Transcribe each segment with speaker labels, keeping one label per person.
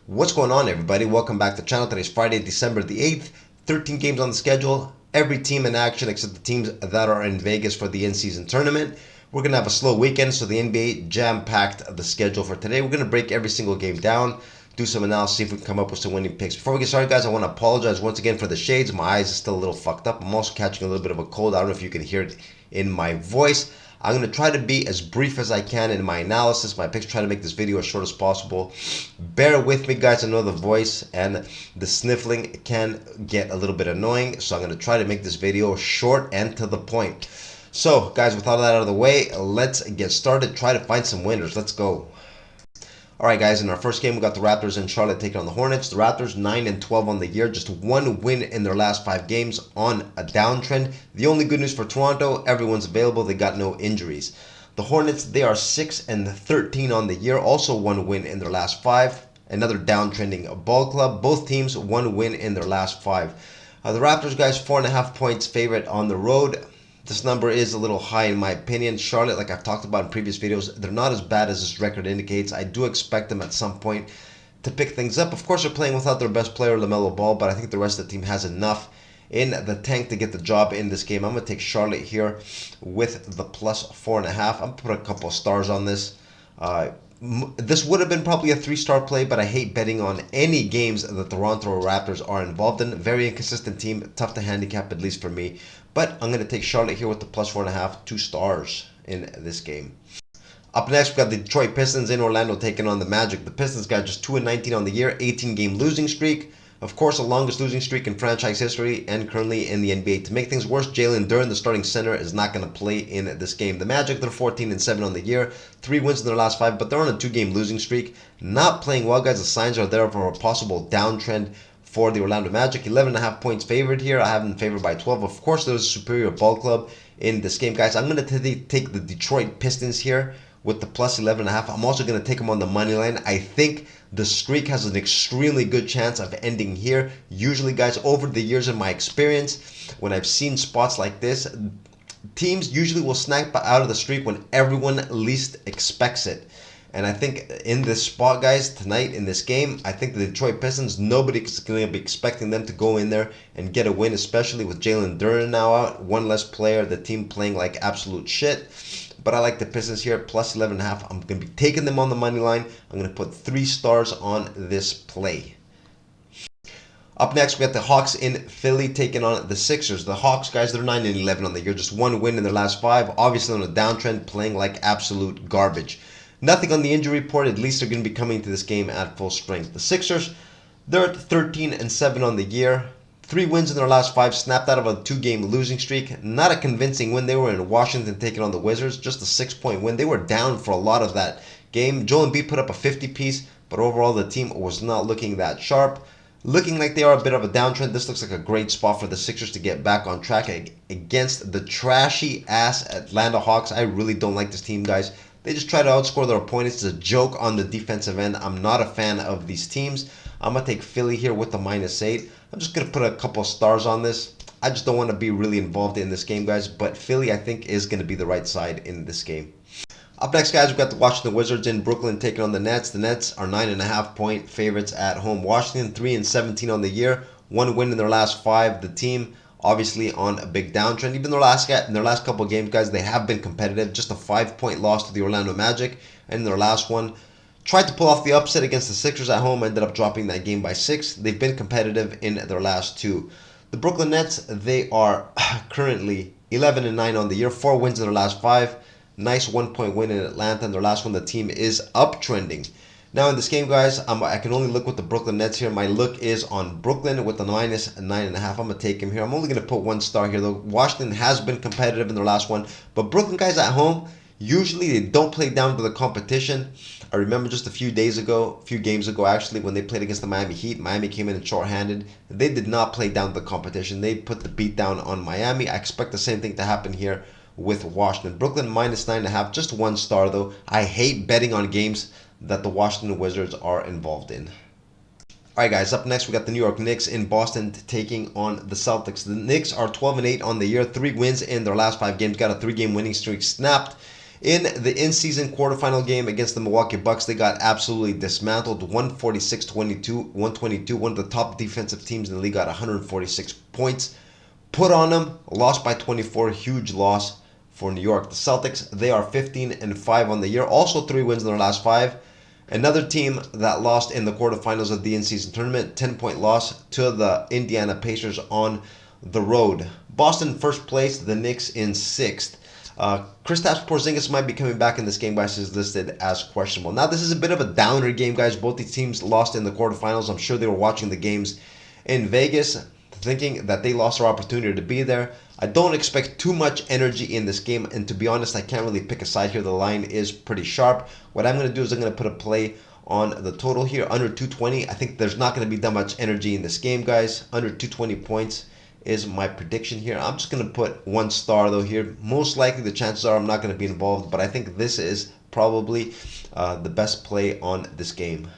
Speaker 1: What's going on, everybody? Welcome back to the channel. Today's Friday, December the 8th. 13 games on the schedule. Every team in action except the teams that are in Vegas for the in-season tournament. We're going to have a slow weekend, so the NBA jam-packed the schedule for today. We're going to break every single game down, do some analysis, see if we can come up with some winning picks. Before we get started, guys, I want to apologize once again for the shades. My eyes are still a little fucked up. I'm also catching a little bit of a cold. I don't know if you can hear it in my voice. I'm going to try to be as brief as I can in my analysis, my picks, try to make this video as short as possible. Bear with me, guys. I know the voice and the sniffling can get a little bit annoying, so I'm going to try to make this video short and to the point. So, guys, with all that out of the way, let's get started. Try to find some winners. Let's go. Alright, guys, in our first game, we got the Raptors and Charlotte taking on the Hornets. The Raptors 9-12 on the year, just one win in their last 5 games on a downtrend. The only good news for Toronto, everyone's available. They got no injuries. The Hornets, they are 6-13 on the year, also one win in their last 5. Another downtrending ball club. Both teams one win in their last 5. The Raptors, guys, 4.5 points favorite on the road. This number is a little high in my opinion. Charlotte, like I've talked about in previous videos, they're not as bad as this record indicates. I do expect them at some point to pick things up. Of course, they're playing without their best player, LaMelo Ball, but I think the rest of the team has enough in the tank to get the job in this game. I'm going to take Charlotte here with the plus 4.5. I'm going to put a couple of stars on this. This would have been probably a 3-star play, but I hate betting on any games that the Toronto Raptors are involved in. Very inconsistent team, tough to handicap, at least for me. But I'm going to take Charlotte here with the plus 4.5, 2 stars in this game. Up next, we've got the Detroit Pistons in Orlando taking on the Magic. The Pistons got just 2-19 on the year, 18-game losing streak. Of course, the longest losing streak in franchise history and currently in the NBA. To make things worse, Jalen Duren, the starting center, is not going to play in this game. The Magic, they're 14-7 on the year, 3 wins in their last 5, but they're on a 2-game losing streak. Not playing well, guys. The signs are there for a possible downtrend for the Orlando Magic. 11.5 points favored here. I have them favored by 12. Of course, there's a superior ball club in this game, guys. I'm going to take the Detroit Pistons here with the plus 11.5. I'm also going to take them on the money line. I think the streak has an extremely good chance of ending here. Usually, guys, over the years in my experience, when I've seen spots like this, teams usually will snap out of the streak when everyone least expects it. And I think in this spot, guys, tonight in this game, I think the Detroit Pistons, nobody's going to be expecting them to go in there and get a win, especially with Jalen Duren now out, one less player, the team playing like absolute shit. But I like the Pistons here, plus 11.5. I'm going to be taking them on the money line. I'm going to put 3 stars on this play. Up next, we got the Hawks in Philly taking on the Sixers. The Hawks, guys, they're 9-11 on the year, just one win in their last 5. Obviously on a downtrend, playing like absolute garbage. Nothing on the injury report. At least they're going to be coming to this game at full strength. The Sixers, they're at 13-7 on the year. 3 wins in their last 5, snapped out of a 2-game losing streak. Not a convincing win. They were in Washington taking on the Wizards. Just a 6-point win. They were down for a lot of that game. Joel Embiid put up a 50-piece, but overall the team was not looking that sharp. Looking like they are a bit of a downtrend. This looks like a great spot for the Sixers to get back on track against the trashy-ass Atlanta Hawks. I really don't like this team, guys. They just try to outscore their opponents. It's a joke on the defensive end. I'm not a fan of these teams. I'm going to take Philly here with the -8. I'm just going to put a couple of stars on this. I just don't want to be really involved in this game, guys. But Philly, I think, is going to be the right side in this game. Up next, guys, we've got the Washington Wizards in Brooklyn taking on the Nets. The Nets are 9.5 point favorites at home. Washington 3-17 on the year. 1 win in their last 5. The team obviously on a big downtrend. Even in their last couple of games, guys, they have been competitive. Just a 5-point loss to the Orlando Magic. And in their last one, tried to pull off the upset against the Sixers at home. Ended up dropping that game by 6. They've been competitive in their last 2. The Brooklyn Nets, they are currently 11-9 on the year. 4 wins in their last 5. Nice 1-point win in Atlanta. And their last one, the team is uptrending. Now in this game, guys, I can only look with the Brooklyn Nets here. My look is on Brooklyn with the -9.5. I'm going to take him here. I'm only going to put 1 star here, though. Washington has been competitive in their last one. But Brooklyn, guys, at home, usually they don't play down to the competition. I remember just a few games ago, actually, when they played against the Miami Heat. Miami came in short-handed. They did not play down to the competition. They put the beat down on Miami. I expect the same thing to happen here with Washington. Brooklyn -9.5. Just 1 star, though. I hate betting on games that the Washington Wizards are involved in. Alright, guys, up next we got the New York Knicks in Boston taking on the Celtics. The Knicks are 12-8 on the year, 3 wins in their last 5 games, got a 3-game winning streak snapped In the in-season quarterfinal game against the Milwaukee Bucks, they got absolutely dismantled, 146-22, 122. One of the top defensive teams in the league got 146 points put on them, lost by 24, huge loss for New York. The Celtics, they are 15-5 on the year, also 3 wins in their last 5. Another team that lost in the quarterfinals of the in-season tournament, 10-point loss to the Indiana Pacers on the road. Boston first place, the Knicks in 6th. Kristaps Porzingis might be coming back in this game, guys. Is listed as questionable. Now, this is a bit of a downer game, guys. Both these teams lost in the quarterfinals. I'm sure they were watching the games in Vegas, thinking that they lost their opportunity to be there. I don't expect too much energy in this game, and to be honest, I can't really pick a side here. The line is pretty sharp. What I'm going to do is I'm going to put a play on the total here, under 220. I think there's not going to be that much energy in this game, guys. Under 220 points is my prediction here. I'm just going to put 1 star, though, here. Most likely, the chances are I'm not going to be involved, but I think this is probably the best play on this game.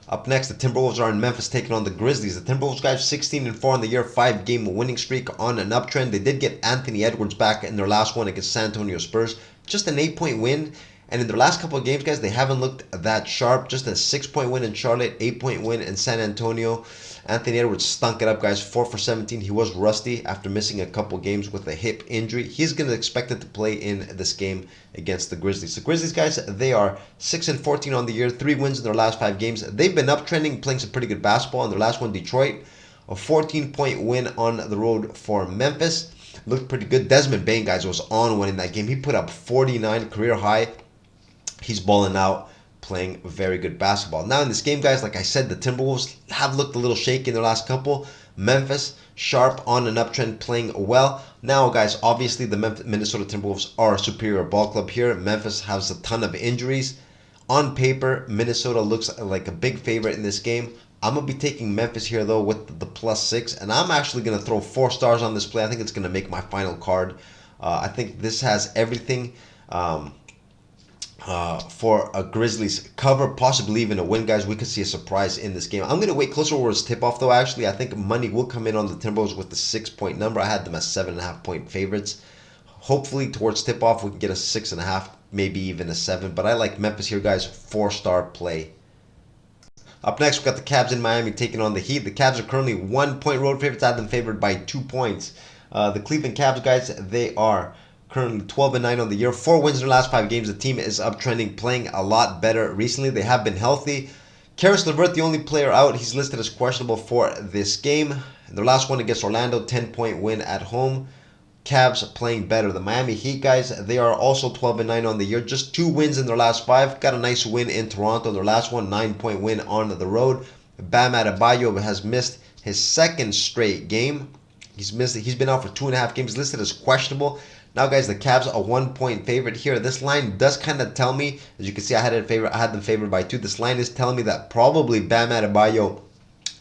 Speaker 1: Up next, the Timberwolves are in Memphis taking on the Grizzlies. The Timberwolves, guys, 16-4 on the year, 5-game winning streak on an uptrend. They did get Anthony Edwards back in their last one against San Antonio Spurs. Just an 8-point win. And in their last couple of games, guys, they haven't looked that sharp. Just a 6-point win in Charlotte, 8-point win in San Antonio. Anthony Edwards stunk it up, guys, 4 for 17. He was rusty after missing a couple games with a hip injury. He's going to expect it to play in this game against the Grizzlies. The Grizzlies, guys, they are 6-14 on the year, 3 wins in their last 5 games. They've been uptrending, playing some pretty good basketball. In their last one, Detroit, a 14-point win on the road for Memphis. Looked pretty good. Desmond Bane, guys, was on winning that game. He put up 49, career high. He's balling out, playing very good basketball. Now in this game, guys, like I said, the Timberwolves have looked a little shaky in their last couple. Memphis, sharp on an uptrend, playing well. Now, guys, obviously the Minnesota Timberwolves are a superior ball club here. Memphis has a ton of injuries. On paper, Minnesota looks like a big favorite in this game. I'm going to be taking Memphis here, though, with the +6. And I'm actually going to throw 4 stars on this play. I think it's going to make my final card. I think this has everything for a Grizzlies cover, possibly even a win, guys. We could see a surprise in this game. I'm going to wait closer towards tip-off, though, actually. I think money will come in on the Timberwolves with the 6-point number. I had them as 7.5-point favorites. Hopefully, towards tip-off, we can get a 6.5, maybe even a 7. But I like Memphis here, guys. 4-star play. Up next, we've got the Cavs in Miami taking on the Heat. The Cavs are currently 1-point road favorites. I had them favored by 2 points. The Cleveland Cavs, guys, they are currently 12-9 on the year, 4 wins in their last 5 games. The team is uptrending, playing a lot better recently. They have been healthy. Karis LeVert, the only player out, he's listed as questionable for this game. In their last one against Orlando, 10-point win at home. Cavs playing better. The Miami Heat, guys, they are also 12-9 on the year, just 2 wins in their last 5. Got a nice win in Toronto. Their last one, 9-point win on the road. Bam Adebayo has missed his 2nd straight game. He's been out for 2.5 games, listed as questionable. Now, guys, the Cavs are 1-point favorite here. This line does kind of tell me, as you can see, I had them favored by 2. This line is telling me that probably Bam Adebayo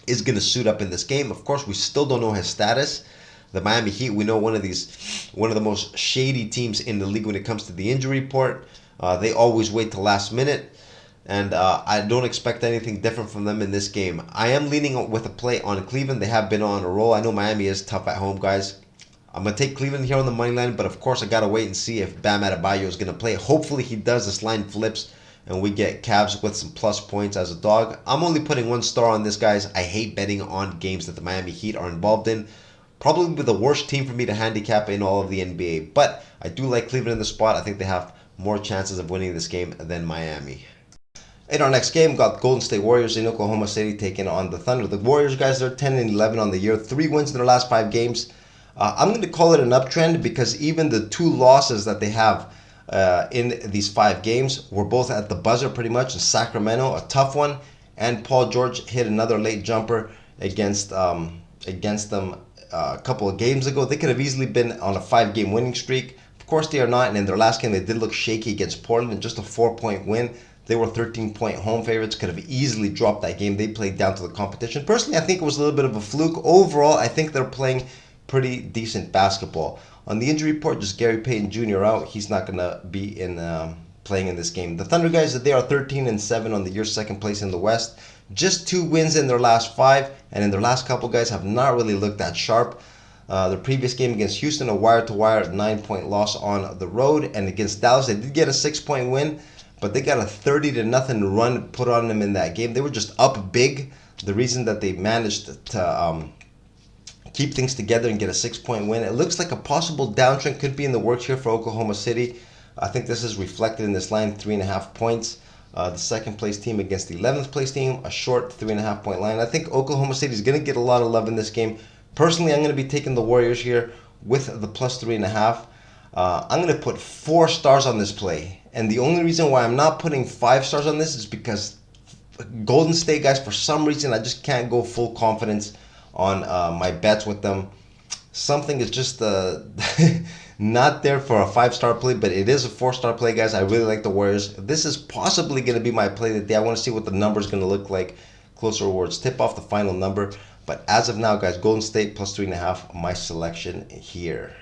Speaker 1: is going to suit up in this game. Of course, we still don't know his status. The Miami Heat, we know one of the most shady teams in the league when it comes to the injury report. They always wait till last minute, and I don't expect anything different from them in this game. I am leaning with a play on Cleveland. They have been on a roll. I know Miami is tough at home, guys. I'm going to take Cleveland here on the money line, but of course I got to wait and see if Bam Adebayo is going to play. Hopefully he does. This line flips and we get Cavs with some plus points as a dog. I'm only putting 1 star on this, guys. I hate betting on games that the Miami Heat are involved in. Probably the worst team for me to handicap in all of the NBA, but I do like Cleveland in the spot. I think they have more chances of winning this game than Miami. In our next game, we got Golden State Warriors in Oklahoma City taking on the Thunder. The Warriors, guys, they're 10-11 on the year, 3 wins in their last 5 games. I'm going to call it an uptrend because even the 2 losses that they have in these 5 games were both at the buzzer pretty much. In Sacramento, a tough one, and Paul George hit another late jumper against them a couple of games ago. They could have easily been on a 5-game winning streak. Of course, they are not, and in their last game, they did look shaky against Portland, just a 4-point win. They were 13-point home favorites, could have easily dropped that game. They played down to the competition. Personally, I think it was a little bit of a fluke. Overall, I think they're playing pretty decent basketball. On the injury report, just Gary Payton Jr. out. He's not going to be playing in this game. The Thunder, guys, they are 13-7 on the year, 2nd place in the West. Just 2 wins in their last 5, and in their last couple, guys, have not really looked that sharp. The previous game against Houston, a wire-to-wire 9-point loss on the road, and against Dallas, they did get a 6-point win, but they got a 30-0 run put on them in that game. They were just up big. The reason that they managed to keep things together and get a 6-point win. It looks like a possible downtrend could be in the works here for Oklahoma City. I think this is reflected in this line, 3.5 points. The second place team against the 11th place team, a short 3.5 point line. I think Oklahoma City is going to get a lot of love in this game. Personally, I'm going to be taking the Warriors here with the plus 3.5. I'm going to put 4 stars on this play. And the only reason why I'm not putting 5 stars on this is because Golden State, guys, for some reason, I just can't go full confidence on my bets with them. Something is just not there for a 5-star play, but it is a 4-star play, guys. I really like the Warriors. This is possibly going to be my play today. I want to see what the number is going to look like. Closer rewards tip off the final number. But as of now, guys, Golden State plus 3.5, my selection here.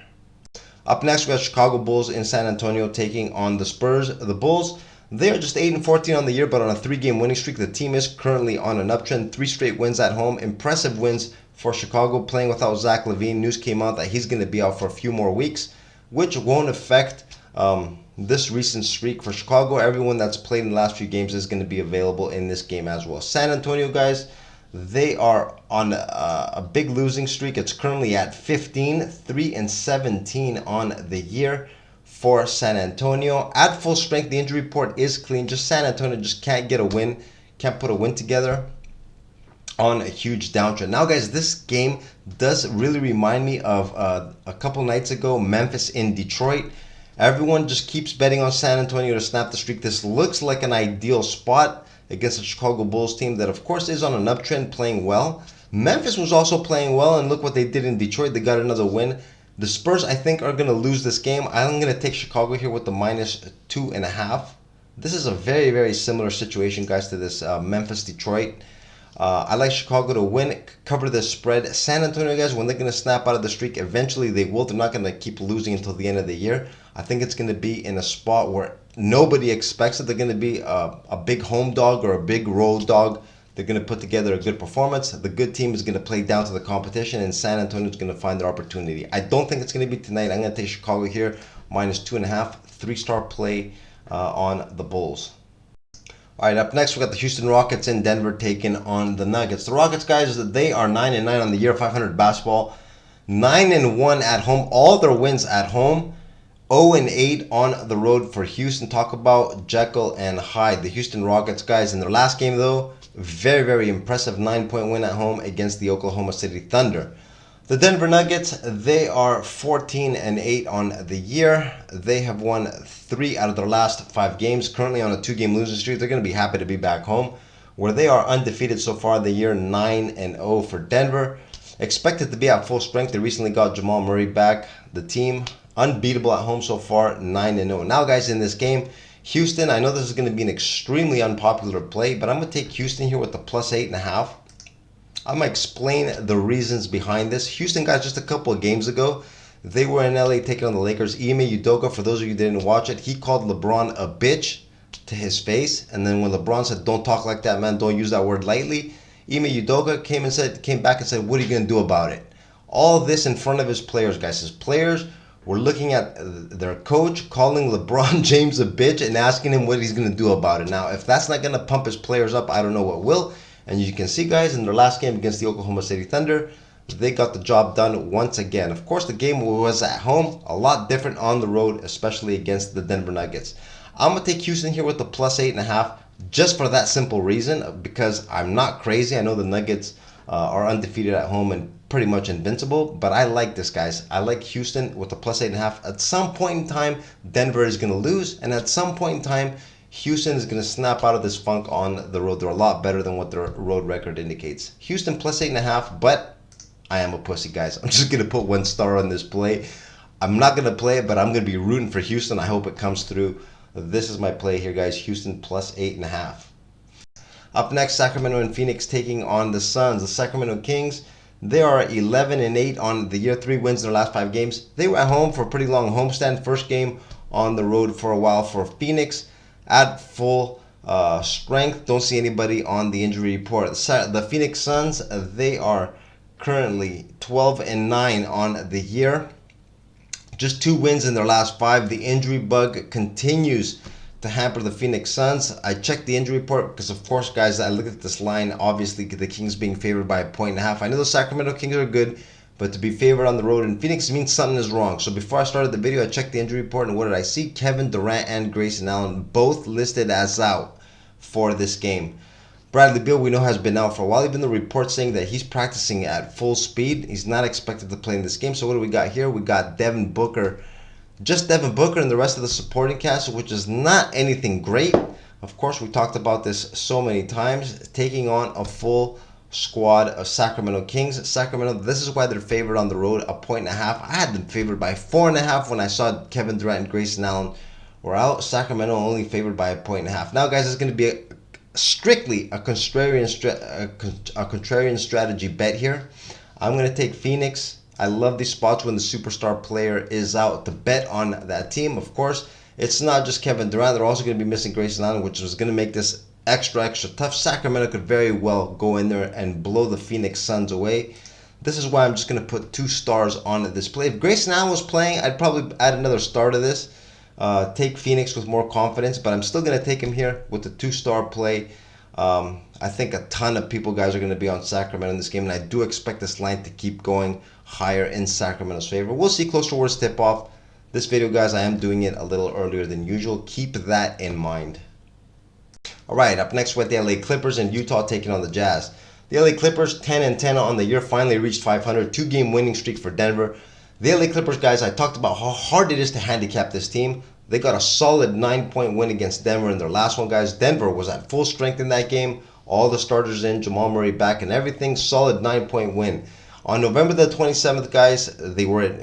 Speaker 1: Up next, we got Chicago Bulls in San Antonio taking on the Spurs. The Bulls, they are just 8-14 on the year, but on a 3-game winning streak. The team is currently on an uptrend. 3 straight wins at home. Impressive wins for Chicago, playing without Zach LaVine. News came out that he's going to be out for a few more weeks, which won't affect this recent streak for Chicago. Everyone that's played in the last few games is going to be available in this game as well. San Antonio, guys, they are on a big losing streak. It's currently at 15, 3-17 on the year for San Antonio. At full strength, the injury report is clean. Just San Antonio just can't get a win, can't put a win together on a huge downtrend. Now, guys, this game does really remind me of a couple nights ago, Memphis in Detroit. Everyone just keeps betting on San Antonio to snap the streak. This looks like an ideal spot against the Chicago Bulls team that, of course, is on an uptrend, playing well. Memphis was also playing well, and look what they did in Detroit. They got another win. The Spurs, I think, are going to lose this game. I'm going to take Chicago here with the minus 2.5. This is a very, very similar situation, guys, to this Memphis-Detroit. I like Chicago to win, cover the spread. San Antonio, guys, when they're going to snap out of the streak, eventually they will. They're not going to keep losing until the end of the year. I think it's going to be in a spot where nobody expects that they're going to be a big home dog or a big road dog. They're going to put together a good performance. The good team is going to play down to the competition, and San Antonio is going to find their opportunity. I don't think it's going to be tonight. I'm going to take Chicago here, minus 2.5, 3-star play on the Bulls. All right, up next, we got the Houston Rockets in Denver taking on the Nuggets. The Rockets, guys, they are 9-9 on the year, 500 basketball, 9-1 at home. All their wins at home, 0-8 on the road for Houston. Talk about Jekyll and Hyde. The Houston Rockets, guys, in their last game, though, very, very impressive 9-point win at home against the Oklahoma City Thunder. The Denver Nuggets, they are 14-8 on the year. They have won 3 out of their last 5 games. Currently on a 2-game losing streak. They're going to be happy to be back home, where they are undefeated so far the year, 9-0 for Denver. Expected to be at full strength. They recently got Jamal Murray back. The team unbeatable at home so far, 9-0. Now, guys, in this game, Houston, I know this is going to be an extremely unpopular play, but I'm going to take Houston here with the plus 8.5. I'm going to explain the reasons behind this. Houston, guys, just a couple of games ago, they were in LA taking on the Lakers. Ime Udoka, for those of you who didn't watch it, he called LeBron a bitch to his face. And then when LeBron said, "Don't talk like that, man, don't use that word lightly," Ime Udoka came back and said, "What are you going to do about it?" All this in front of his players, guys. His players were looking at their coach calling LeBron James a bitch and asking him what he's going to do about it. Now, if that's not going to pump his players up, I don't know what will. And you can see, guys, in their last game against the Oklahoma City Thunder, they got the job done once again. Of course, the game was at home, a lot different on the road, especially against the Denver Nuggets. I'm going to take Houston here with the plus 8.5 just for that simple reason, because I'm not crazy. I know the Nuggets are undefeated at home and pretty much invincible, but I like this, guys. I like Houston with the plus 8.5. At some point in time, Denver is going to lose, and at some point in time, Houston is going to snap out of this funk on the road. They're a lot better than what their road record indicates. Houston plus 8.5, but I am a pussy, guys. I'm just going to put 1 star on this play. I'm not going to play it, but I'm going to be rooting for Houston. I hope it comes through. This is my play here, guys. Houston plus 8.5. Up next, Sacramento and Phoenix taking on the Suns. The Sacramento Kings, they are 11-8 on the year, 3 wins in their last 5 games. They were at home for a pretty long homestand. First game on the road for a while for Phoenix. At full strength, don't see anybody on the injury report. The Phoenix Suns, they are currently 12-9 on the year. Just 2 wins in their last 5. The injury bug continues to hamper the Phoenix Suns. I checked the injury report because, of course, guys, I looked at this line. Obviously, the Kings being favored by 1.5. I know the Sacramento Kings are good, but to be favored on the road in Phoenix means something is wrong. So before I started the video, I checked the injury report, and what did I see? Kevin Durant and Grayson Allen both listed as out for this game. Bradley Beal, we know, has been out for a while. Even the report saying that he's practicing at full speed. He's not expected to play in this game. So what do we got here? We got Devin Booker. Just Devin Booker and the rest of the supporting cast, which is not anything great. Of course, we talked about this so many times. Taking on a full squad of Sacramento Kings. Sacramento, this is why they're favored on the road, 1.5. I had them favored by 4.5 when I saw Kevin Durant and Grayson Allen were out. Sacramento only favored by 1.5. Now, guys, it's going to be strictly a contrarian strategy bet here. I'm going to take Phoenix. I love these spots when the superstar player is out to bet on that team. Of course, it's not just Kevin Durant. They're also going to be missing Grayson Allen, which is going to make this extra tough. Sacramento could very well go in there and blow the Phoenix Suns away. This is why I'm just going to put 2 stars on this play. If Grayson Allen was playing, I'd probably add another star to this. Take Phoenix with more confidence, but I'm still going to take him here with the 2-star play. I think a ton of people, guys, are going to be on Sacramento in this game, and I do expect this line to keep going higher in Sacramento's favor. We'll see close towards tip-off. This video, guys, I am doing it a little earlier than usual. Keep that in mind. All right, up next with the LA Clippers and Utah taking on the Jazz. The LA Clippers, 10-10 on the year, finally reached 500. 2-game winning streak for Denver. The LA Clippers, guys, I talked about how hard it is to handicap this team. They got a solid 9-point win against Denver in their last one, guys. Denver was at full strength in that game. All the starters in, Jamal Murray back and everything. Solid 9-point win. On November the 27th, guys, they were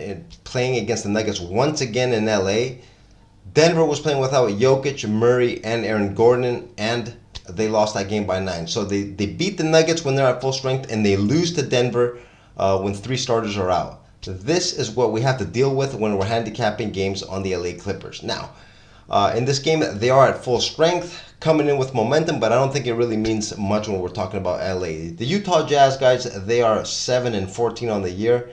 Speaker 1: playing against the Nuggets once again in LA. Denver was playing without Jokic, Murray, and Aaron Gordon, and they lost that game by 9. So they beat the Nuggets when they're at full strength, and they lose to Denver when 3 starters are out. This is what we have to deal with when we're handicapping games on the LA Clippers. Now, in this game, they are at full strength, coming in with momentum, but I don't think it really means much when we're talking about LA. The Utah Jazz, guys, they are 7-14 on the year,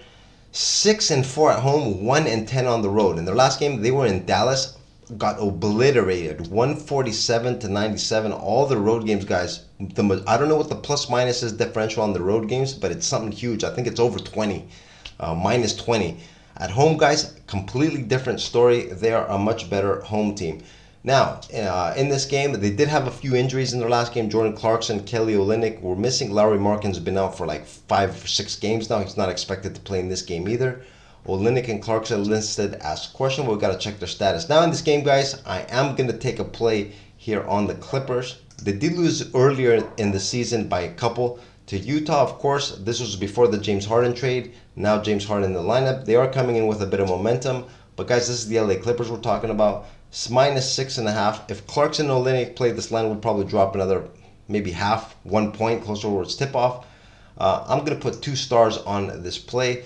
Speaker 1: 6-4 at home, 1-10 on the road. In their last game, they were in Dallas, got obliterated, 147-97. All the road games, guys. I don't know what the plus minus is differential on the road games, but it's something huge. I think it's over 20. Minus 20. At home, guys, completely different story. They are a much better home team. Now, in this game, they did have a few injuries in their last game. Jordan Clarkson, Kelly Olynyk were missing. Lauri Markkanen's been out for like 5 or 6 games now. He's not expected to play in this game either. Olynyk and Clarkson listed as questionable. We've got to check their status. Now in this game, guys, I am going to take a play here on the Clippers. They did lose earlier in the season by a couple to Utah. Of course, this was before the James Harden trade. Now James Harden in the lineup. They are coming in with a bit of momentum. But guys, this is the LA Clippers we're talking about. It's minus 6.5. If Clarkson and Olynyk play, this line would probably drop another maybe half, 1 point, closer towards tip-off. I'm going to put 2 stars on this play.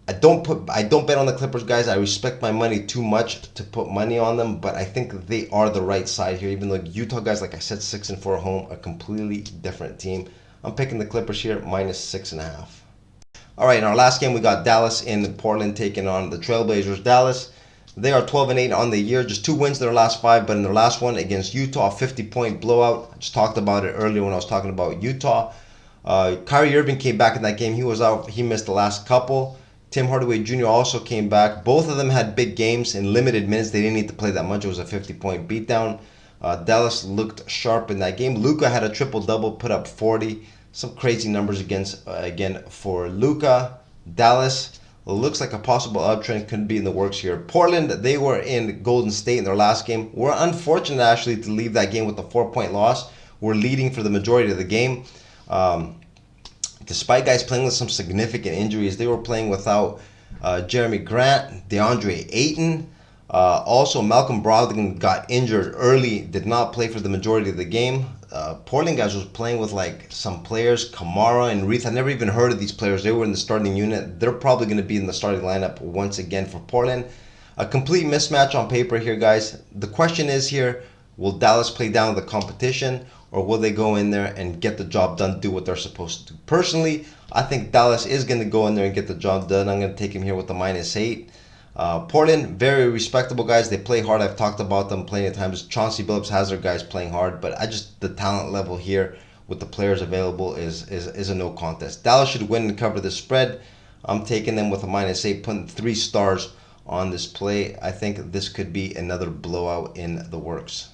Speaker 1: I don't bet on the Clippers, guys. I respect my money too much to put money on them, but I think they are the right side here. Even though Utah, guys, like I said, 6-4 at home, a completely different team. I'm picking the Clippers here, minus 6.5. All right, in our last game, we got Dallas in Portland taking on the Trailblazers. Dallas, they are 12-8 on the year, just 2 wins in their last 5, but in their last one against Utah, 50-point blowout. I just talked about it earlier when I was talking about Utah. Kyrie Irving came back in that game. He was out. He missed the last couple. Tim Hardaway Jr. also came back. Both of them had big games in limited minutes. They didn't need to play that much. It was a 50-point beatdown. Dallas looked sharp in that game. Luka had a triple-double, put up 40. Some crazy numbers again for Luka. Dallas looks like a possible uptrend could be in the works here. Portland, they were in Golden State in their last game. We're unfortunate actually to leave that game with a 4-point loss. We're leading for the majority of the game. Despite guys playing with some significant injuries, they were playing without Jeremy Grant, DeAndre Ayton. Also, Malcolm Brogdon got injured early, did not play for the majority of the game. Portland, guys, was playing with like some players, Kamara and Reith. I never even heard of these players. They were in the starting unit. They're probably going to be in the starting lineup once again for Portland. A complete mismatch on paper here, guys. The question is here, will Dallas play down the competition, or will they go in there and get the job done, do what they're supposed to do? Personally, I think Dallas is going to go in there and get the job done. I'm going to take him here with the -8. Portland, very respectable guys. They play hard. I've talked about them plenty of times. Chauncey Billups has their guys playing hard, but the talent level here with the players available is a no contest. Dallas should win and cover the spread. I'm taking them with a -8, putting 3 stars on this play. I think this could be another blowout in the works.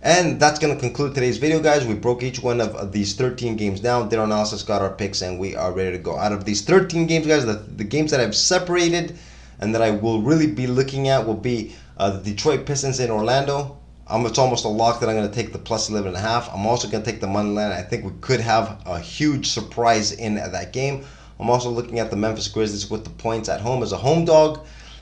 Speaker 1: And that's going to conclude today's video, guys. We broke each one of these 13 games down, did our analysis, got our picks, and we are ready to go. Out of these 13 games, guys, the games that I've separated and that I will really be looking at will be the Detroit Pistons in Orlando. It's almost a lock that I'm going to take the +11.5. I'm also going to take the money line. I think we could have a huge surprise in that game. I'm also looking at the Memphis Grizzlies with the points at home as a home dog.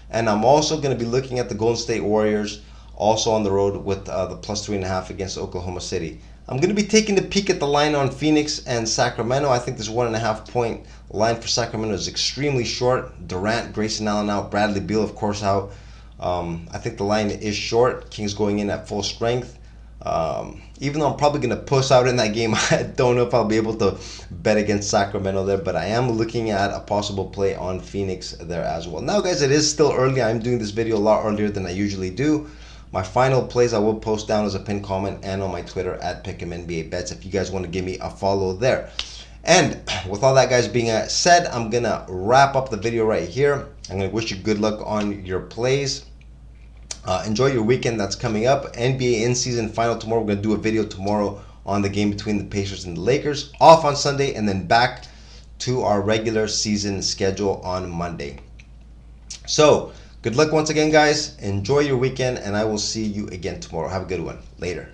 Speaker 1: And I'm also going to be looking at the Golden State Warriors also on the road with the +3.5 against Oklahoma City. I'm going to be taking a peek at the line on Phoenix and Sacramento. I think this 1.5 point line for Sacramento is extremely short. Durant, Grayson Allen out, Bradley Beal, of course, out. I think the line is short. Kings going in at full strength. Even though I'm probably going to push out in that game, I don't know if I'll be able to bet against Sacramento there, but I am looking at a possible play on Phoenix there as well. Now, guys, it is still early. I'm doing this video a lot earlier than I usually do. My final plays I will post down as a pinned comment and on my Twitter at Pick'emNBABets if you guys want to give me a follow there. And with all that, guys, being said, I'm going to wrap up the video right here. I'm going to wish you good luck on your plays. Enjoy your weekend that's coming up. NBA in-season final tomorrow. We're going to do a video tomorrow on the game between the Pacers and the Lakers. Off on Sunday, and then back to our regular season schedule on Monday. So, good luck once again, guys. Enjoy your weekend, and I will see you again tomorrow. Have a good one. Later.